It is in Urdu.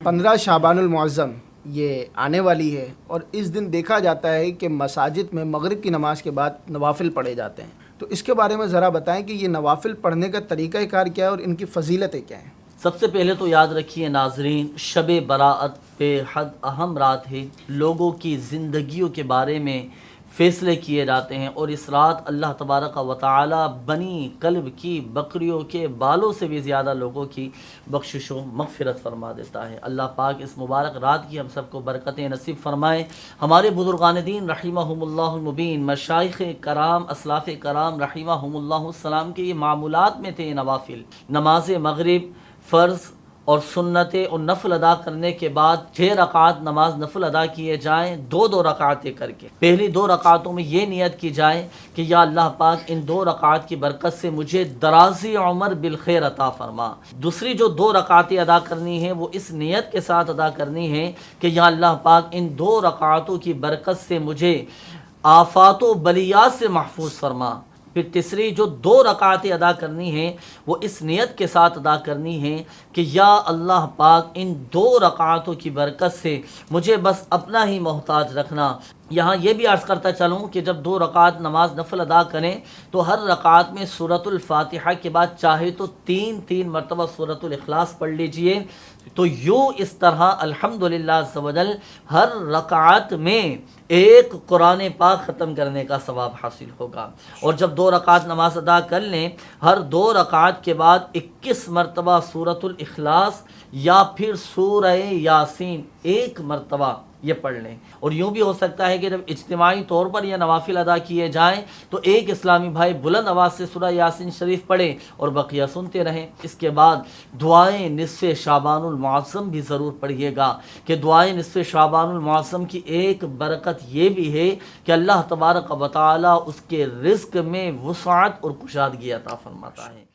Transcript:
15 شعبان المعظم یہ آنے والی ہے اور اس دن دیکھا جاتا ہے کہ مساجد میں مغرب کی نماز کے بعد نوافل پڑھے جاتے ہیں، تو اس کے بارے میں ذرا بتائیں کہ یہ نوافل پڑھنے کا طریقہ کار کیا ہے اور ان کی فضیلتیں کیا ہیں؟ سب سے پہلے تو یاد رکھیے ناظرین، شب براءت بے حد اہم رات ہے۔ لوگوں کی زندگیوں کے بارے میں فیصلے کیے جاتے ہیں، اور اس رات اللہ تبارک و تعالی بنی کلب کی بکریوں کے بالوں سے بھی زیادہ لوگوں کی بخشش و مغفرت فرما دیتا ہے۔ اللہ پاک اس مبارک رات کی ہم سب کو برکتیں نصیب فرمائے۔ ہمارے بزرگان دین رحمہم اللہ المبین، مشائخ کرام، اسلاف کرام رحمہم اللہ السلام کے یہ معمولات میں تھے نوافل۔ نماز مغرب فرض اور سنتیں اور نفل ادا کرنے کے بعد 6 رکعات نماز نفل ادا کیے جائیں، 2 رکعتیں کر کے۔ پہلی 2 رکعتوں میں یہ نیت کی جائے کہ یا اللہ پاک ان 2 رکعات کی برکت سے مجھے درازی عمر بالخیر عطا فرما۔ دوسری جو 2 رکعتیں ادا کرنی ہیں وہ اس نیت کے ساتھ ادا کرنی ہے کہ یا اللہ پاک ان 2 رکعتوں کی برکت سے مجھے آفات و بلیات سے محفوظ فرما۔ پھر تیسری جو 2 رکعتیں ادا کرنی ہیں وہ اس نیت کے ساتھ ادا کرنی ہے کہ یا اللہ پاک ان 2 رکعتوں کی برکت سے مجھے بس اپنا ہی محتاج رکھنا۔ یہاں یہ بھی عرض کرتا چلوں کہ جب 2 رکعت نماز نفل ادا کریں تو ہر رکعت میں سورۃ الفاتحہ کے بعد چاہے تو 3 مرتبہ سورۃ الاخلاص پڑھ لیجئے، تو یوں اس طرح الحمدللہ عز و جل ہر رکعت میں ایک قرآن پاک ختم کرنے کا ثواب حاصل ہوگا۔ اور جب 2 رکعت نماز ادا کر لیں، ہر 2 رکعت کے بعد 21 مرتبہ سورۃ الاخلاص یا پھر سورہ یاسین 1 مرتبہ یہ پڑھ لیں۔ اور یوں بھی ہو سکتا ہے کہ جب اجتماعی طور پر یہ نوافل ادا کیے جائیں تو ایک اسلامی بھائی بلند آواز سے سورہ یاسین شریف پڑھے اور بقیہ سنتے رہیں۔ اس کے بعد دعائیں نصف شعبان المعظم بھی ضرور پڑھیے گا کہ دعائیں نصف شعبان المعظم کی ایک برکت یہ بھی ہے کہ اللہ تبارک و تعالی اس کے رزق میں وسعت اور کشادگی عطا فرماتا ہے۔